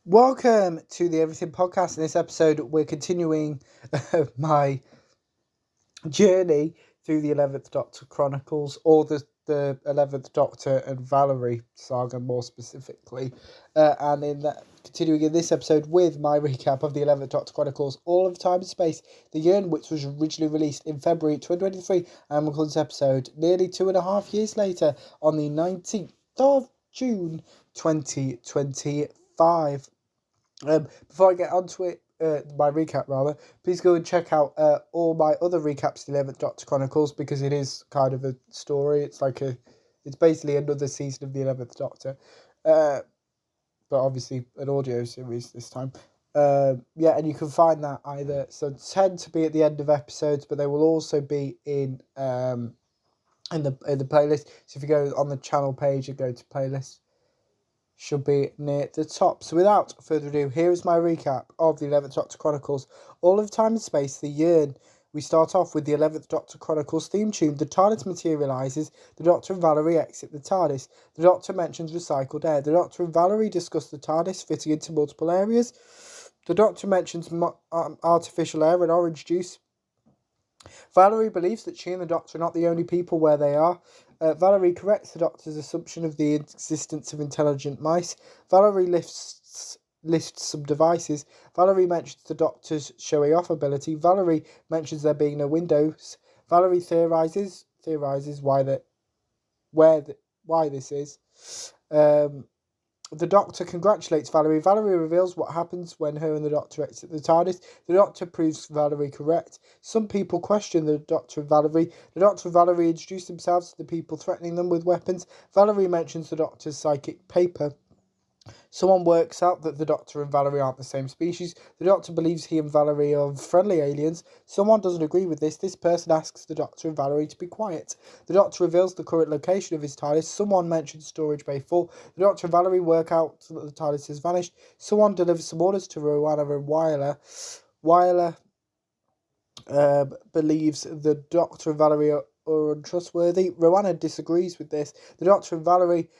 Welcome to the Everything Podcast. In this episode, we're continuing my journey through the 11th Doctor Chronicles, or the 11th Doctor and Valerie saga more specifically. And continuing in this episode with my recap of the 11th Doctor Chronicles, All of Time and Space, the Yearn, which was originally released in February 2023, and we're recording this episode nearly 2.5 years later on the 19th of June 2025. Before I get onto it, my recap rather, please go and check out all my other recaps of the 11th Doctor Chronicles, because it is kind of a story. It's basically another season of the 11th Doctor, but obviously an audio series this time. And you can find that either, so tend to be at the end of episodes, but they will also be in the playlist. So if you go on the channel page and go to playlist, should be near the top. So without further ado, here is my recap of the 11th Doctor Chronicles, All of Time and Space, the Yearn. We start off with the 11th Doctor Chronicles theme tune. The TARDIS materialises. The Doctor and Valerie exit the TARDIS. The Doctor mentions recycled air. The Doctor and Valerie discuss the TARDIS fitting into multiple areas. The Doctor mentions artificial air and orange juice. Valerie believes that she and the Doctor are not the only people where they are. Valerie corrects the Doctor's assumption of the existence of intelligent mice. Valerie lists some devices. Valerie mentions the Doctor's showing off ability. Valerie mentions there being no windows. Valerie theorizes why this is. The Doctor congratulates Valerie. Valerie reveals what happens when her and the Doctor exit the TARDIS. The Doctor proves Valerie correct. Some people question the Doctor and Valerie. The Doctor and Valerie introduce themselves to the people threatening them with weapons. Valerie mentions the Doctor's psychic paper. Someone works out that the Doctor and Valerie aren't the same species. The Doctor believes he and Valerie are friendly aliens. Someone doesn't agree with this. This person asks the Doctor and Valerie to be quiet. The Doctor reveals the current location of his TARDIS. Someone mentions storage bay 4. The Doctor and Valerie work out that the TARDIS has vanished. Someone delivers some orders to Rowana and Wyler. Wyler believes the Doctor and Valerie are untrustworthy. Rowana disagrees with this. The Doctor and Valerie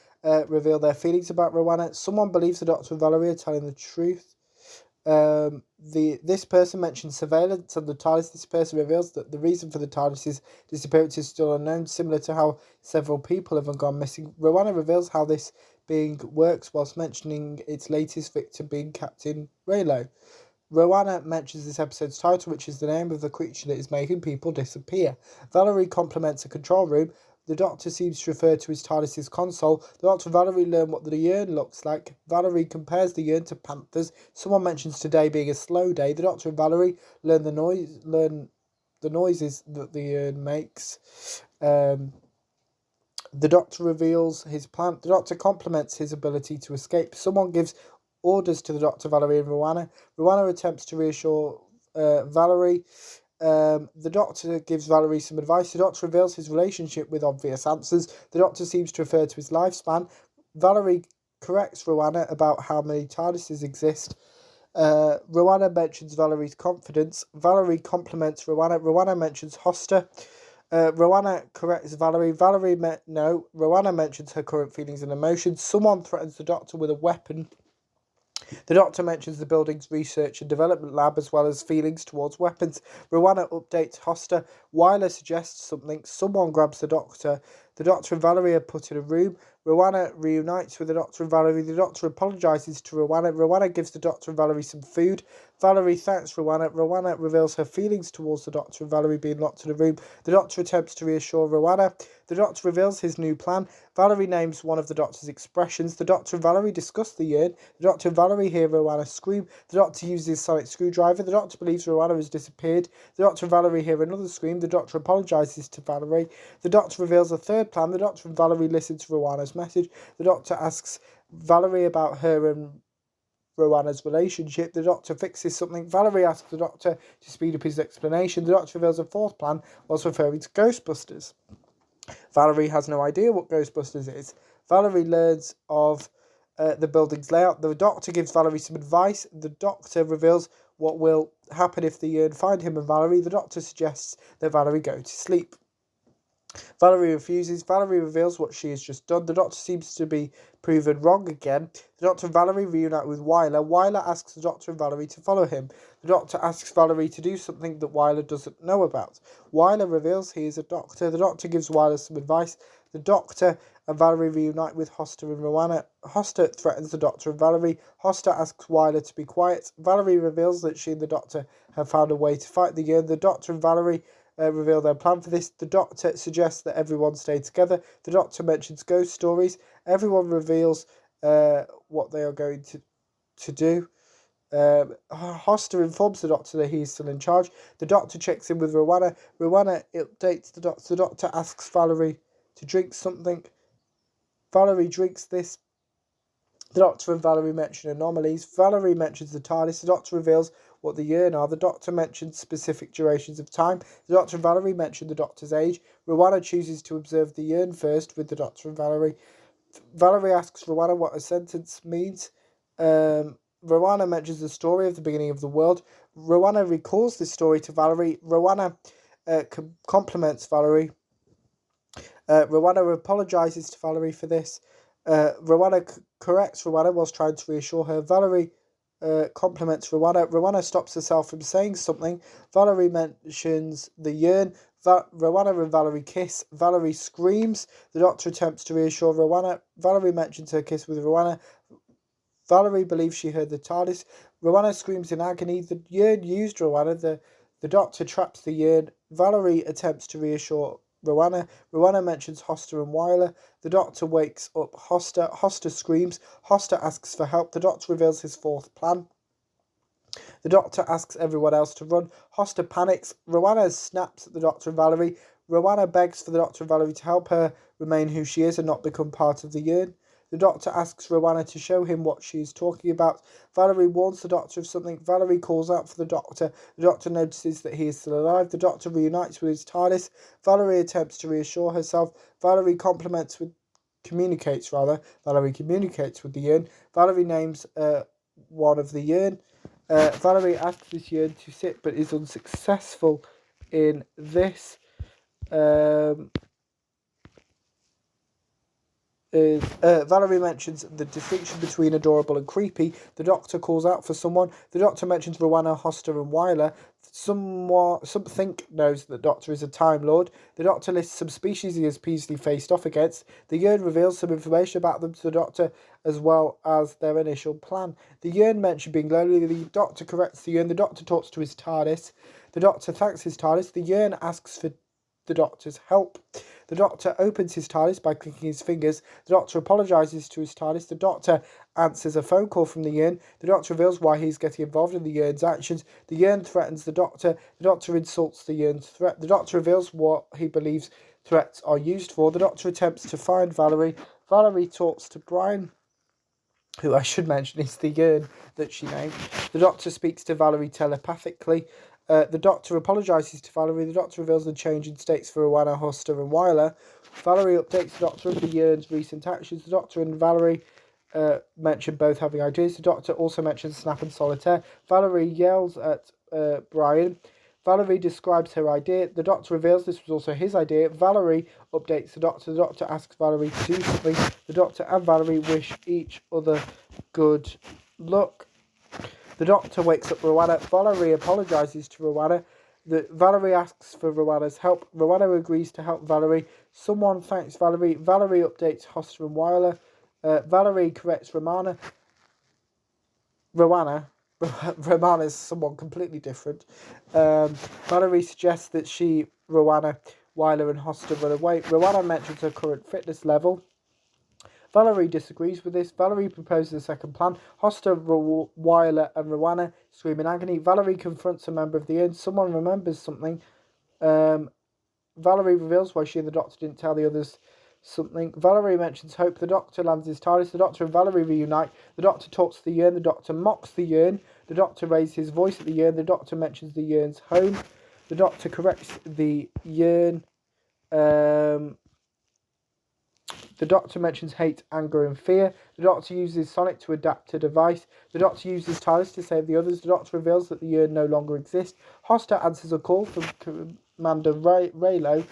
reveal their feelings about Rowana. Someone believes the Doctor and Valerie are telling the truth. This person mentions surveillance and the TARDIS. This person reveals that the reason for the TARDIS's disappearance is still unknown, similar to how several people have gone missing. Rowana reveals how this being works whilst mentioning its latest victim being Captain Raylo. Rowana mentions this episode's title, which is the name of the creature that is making people disappear. Valerie compliments a control room. The Doctor seems to refer to his TARDIS's console. The Doctor and Valerie learn what the Yearn looks like. Valerie compares the Yearn to panthers. Someone mentions today being a slow day. The Doctor and Valerie learn the noises that the Yearn makes. The Doctor reveals his plan. The Doctor compliments his ability to escape. Someone gives orders to the Doctor, Valerie and Rowana. Rowana attempts to reassure Valerie. The Doctor gives Valerie some advice. The Doctor reveals his relationship with obvious answers. The Doctor seems to refer to his lifespan. Valerie corrects Rowana about how many TARDISes exist. Rowana mentions Valerie's confidence. Valerie compliments Rowana. Rowana mentions Hoster. Rowana corrects Valerie. Rowana mentions her current feelings and emotions. Someone threatens the Doctor with a weapon. The Doctor mentions the building's research and development lab as well as feelings towards weapons. Rowana updates Hoster. Wyler suggests something. Someone grabs the Doctor. The Doctor and Valerie are put in a room. Rowana reunites with the Doctor and Valerie. The Doctor apologises to Rowana. Rowana gives the Doctor and Valerie some food. Valerie thanks Rowana. Rowana reveals her feelings towards the Doctor and Valerie being locked in a room. The Doctor attempts to reassure Rowana. The Doctor reveals his new plan. Valerie names one of the Doctor's expressions. The Doctor and Valerie discuss the Yearn. The Doctor and Valerie hear Rowana scream. The Doctor uses his sonic screwdriver. The Doctor believes Rowana has disappeared. The Doctor and Valerie hear another scream. The Doctor apologises to Valerie. The Doctor reveals a third plan. The Doctor and Valerie listen to Rowana's message. The Doctor asks Valerie about her and Rowana's relationship. The Doctor fixes something. Valerie asks the Doctor to speed up his explanation. The Doctor reveals a fourth plan whilst referring to Ghostbusters. Valerie has no idea what Ghostbusters is. Valerie learns of the building's layout. The Doctor gives Valerie some advice. The Doctor reveals what will happen if the Yearn find him and Valerie. The Doctor suggests that Valerie go to sleep. Valerie refuses. Valerie reveals what she has just done. The Doctor seems to be proven wrong again. The Doctor and Valerie reunite with Wyler. Wyler asks the Doctor and Valerie to follow him. The Doctor asks Valerie to do something that Wyler doesn't know about. Wyler reveals he is a doctor. The Doctor gives Wyler some advice. The Doctor and Valerie reunite with Hoster and Rowana. Hoster threatens the Doctor and Valerie. Hoster asks Wyler to be quiet. Valerie reveals that she and the Doctor have found a way to fight the Yearn. The Doctor and Valerie reveal their plan for this. The Doctor suggests that everyone stay together. The Doctor mentions ghost stories. Everyone reveals what they are going to do. Hoster informs the Doctor that he is still in charge. The Doctor checks in with Rowana. Rowana updates the Doctor. The Doctor asks Valerie to drink something. Valerie drinks this. The Doctor and Valerie mention anomalies. Valerie mentions the TARDIS. The Doctor reveals what the Yearn are. The Doctor mentions specific durations of time. The Doctor and Valerie mention the Doctor's age. Rowana chooses to observe the Yearn first with the Doctor and Valerie. Valerie asks Rowana what a sentence means. Rowana mentions the story of the beginning of the world. Rowana recalls this story to Valerie. Rowana compliments Valerie. Rowana apologises to Valerie for this. Rowana corrects Rowana whilst trying to reassure her. Valerie compliments Rowana. Rowana stops herself from saying something. Valerie mentions the Yearn. Rowana and Valerie kiss. Valerie screams. The Doctor attempts to reassure Rowana. Valerie mentions her kiss with Rowana. Valerie believes she heard the TARDIS. Rowana screams in agony. The Yearn used Rowana. The Doctor traps the Yearn. Valerie attempts to reassure Rowana. Rowana mentions Hoster and Wyler. The Doctor wakes up Hoster. Hoster screams. Hoster asks for help. The Doctor reveals his fourth plan. The Doctor asks everyone else to run. Hoster panics. Rowana snaps at the Doctor and Valerie. Rowana begs for the Doctor and Valerie to help her remain who she is and not become part of the Yearn. The Doctor asks Rowana to show him what she is talking about. Valerie warns the Doctor of something. Valerie calls out for the Doctor. The Doctor notices that he is still alive. The Doctor reunites with his TARDIS. Valerie attempts to reassure herself. Valerie communicates with the Yearn. Valerie names one of the Yearn. Valerie asks this Yearn to sit, but is unsuccessful in this. Valerie mentions the distinction between adorable and creepy. The Doctor calls out for someone. The Doctor mentions Rowana, Hoster and Wyler. Something knows that the Doctor is a Time Lord. The Doctor lists some species he has previously faced off against. The Yearn reveals some information about them to the Doctor as well as their initial plan. The Yearn mention being lonely. The Doctor corrects the Yearn. The Doctor talks to his TARDIS. The Doctor thanks his TARDIS. The Yearn asks for the Doctor's help. The Doctor opens his TARDIS by clicking his fingers. The Doctor apologises to his TARDIS. The Doctor answers a phone call from the Yearn. The Doctor reveals why he's getting involved in the Yearn's actions. The Yearn threatens the Doctor. The Doctor insults the Yearn's threat. The Doctor reveals what he believes threats are used for. The Doctor attempts to find Valerie. Valerie talks to Brian, who I should mention is the Yearn that she named. The Doctor speaks to Valerie telepathically. The Doctor apologises to Valerie. The Doctor reveals the change in states for Rowana, Hoster and Wyler. Valerie updates the Doctor of the Yearn's recent actions. The Doctor and Valerie mention both having ideas. The Doctor also mentions Snap and Solitaire. Valerie yells at Brian. Valerie describes her idea. The Doctor reveals this was also his idea. Valerie updates the Doctor. The Doctor asks Valerie to do something. The Doctor and Valerie wish each other good luck. The Doctor wakes up Rowana. Valerie apologises to Rowana. Valerie asks for Rowana's help. Rowana agrees to help Valerie. Someone thanks Valerie. Valerie updates Hoster and Wyler. Valerie corrects Rowana. Romana's someone completely different. Valerie suggests that Rowana, Wyler and Hoster run away. Rowana mentions her current fitness level. Valerie disagrees with this. Valerie proposes a second plan. Hoster, Wyler and Rowana scream in agony. Valerie confronts a member of the Yearn. Someone remembers something. Valerie reveals why she and the Doctor didn't tell the others something. Valerie mentions hope. The Doctor lands his TARDIS. The Doctor and Valerie reunite. The Doctor talks to the Yearn. The Doctor mocks the Yearn. The Doctor raises his voice at the Yearn. The Doctor mentions the Yearn's home. The Doctor corrects the Yearn. The Doctor mentions hate, anger and fear. The Doctor uses Sonic to adapt a device. The Doctor uses TARDIS to save the others. The Doctor reveals that the Yearn no longer exist. Hoster answers a call from Commander Raylo.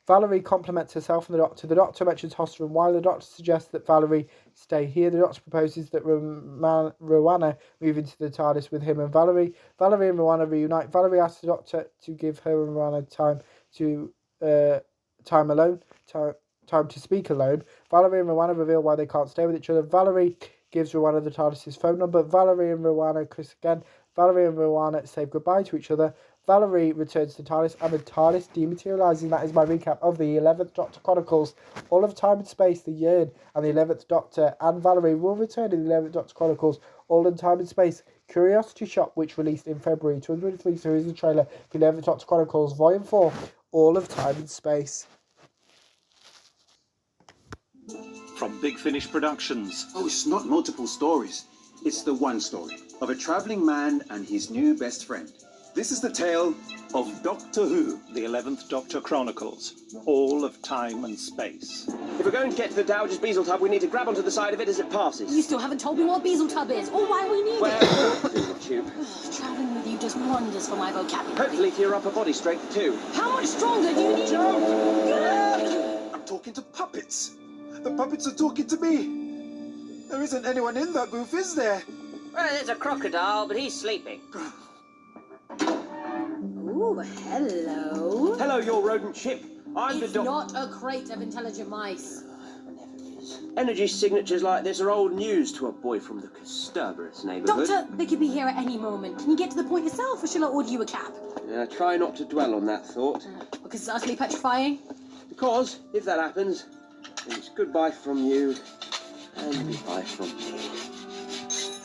Valerie compliments herself and the Doctor. The Doctor mentions Hoster and Wiley. The Doctor suggests that Valerie stay here. The Doctor proposes that Rowana move into the TARDIS with him and Valerie. Valerie and Rowana reunite. Valerie asks the Doctor to give her and Rowana time to speak alone. Valerie and Rowana reveal why they can't stay with each other. Valerie gives Rowana the TARDIS's phone number. Valerie and Rowana kiss again. Valerie and Rowana say goodbye to each other. Valerie returns to TARDIS and the TARDIS dematerializing. That is my recap of the 11th Doctor Chronicles. All of Time and Space, the Yearn, and the 11th Doctor and Valerie will return in the 11th Doctor Chronicles. All in Time and Space. Curiosity Shop, which released in February 2023. So here's the trailer for the 11th Doctor Chronicles, Volume 4, All of Time and Space. From Big Finish Productions. Oh, it's not multiple stories. It's the one story of a travelling man and his new best friend. This is the tale of Doctor Who. The 11th Doctor Chronicles. All of Time and Space. If we're going to get to the Dowager's Beazle Tub, we need to grab onto the side of it as it passes. You still haven't told me what Beazle Tub is, or why we need Where it. is the tube? Travelling with you does wonders for my vocabulary. Hopefully for your upper body strength too. How much stronger do you need? I'm talking to puppets. The puppets are talking to me. There isn't anyone in that booth, is there? Well, there's a crocodile, but he's sleeping. Ooh, hello. Hello, your rodent ship. I'm It's the not a crate of intelligent mice. Energy signatures like this are old news to a boy from the Casturbarus neighbourhood. Doctor, they could be here at any moment. Can you get to the point yourself, or shall I order you a cab? Yeah, try not to dwell on that thought. Because it's utterly petrifying. Because, if that happens, it's goodbye from you and goodbye from me.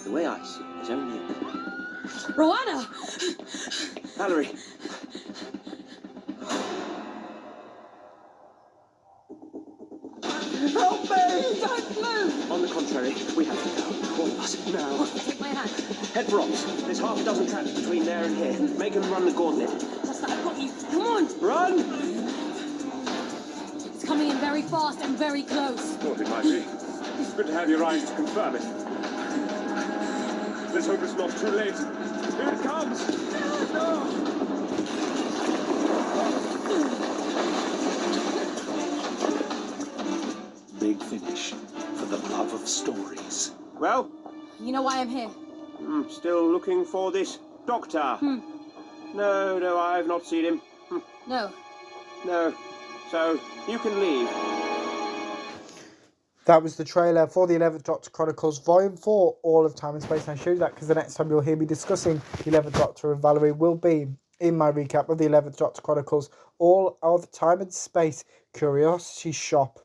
The way I see it, there's only Rowana! Valerie. Help me! Don't move! On the contrary, we have to go. All of us, now. Take my hand. Head for ops. There's half a dozen traps between there and here. Make them run the gauntlet. Just that I've got you. Come on! Run! It's coming in very fast and very close. Thought it might be. Good to have your eyes to confirm it. Let's hope it's not too late. Here it comes! No! Big Finish. For the love of stories. Well, You know why I'm here? still looking for this doctor. No, I've not seen him. No. No. So, you can leave. That was the trailer for the 11th Doctor Chronicles Volume 4, All of Time and Space. And I show you that because the next time you'll hear me discussing the 11th Doctor and Valerie will be in my recap of the 11th Doctor Chronicles, All of Time and Space, Curiosity Shop.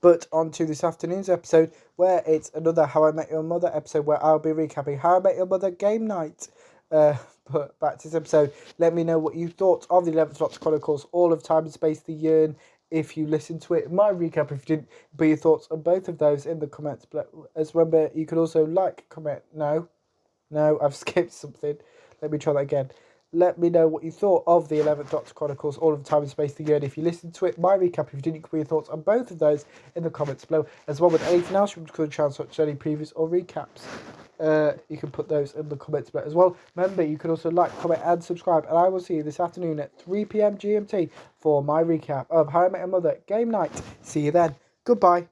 But on to this afternoon's episode, where it's another How I Met Your Mother episode, where I'll be recapping How I Met Your Mother Game Night. But back to this episode, let me know what you thought of the 11th Doctor Chronicles, All of Time and Space, the Yearn, if you listened to it. My recap, if you didn't, but your thoughts on both of those in the comments. But as remember, you could also like, comment. No, I've skipped something. Let me try that again. Let me know what you thought of the 11th Doctor Chronicles, All of Time and Space, the Yearn. If you listened to it, my recap, if you didn't, put your thoughts on both of those in the comments below. As well with anything else you could chance, such as any previews or recaps. You can put those in the comments below as well. Remember, you can also like, comment, and subscribe. And I will see you this afternoon at 3 p.m. GMT for my recap of How I Met Your Mother Game Night. See you then. Goodbye.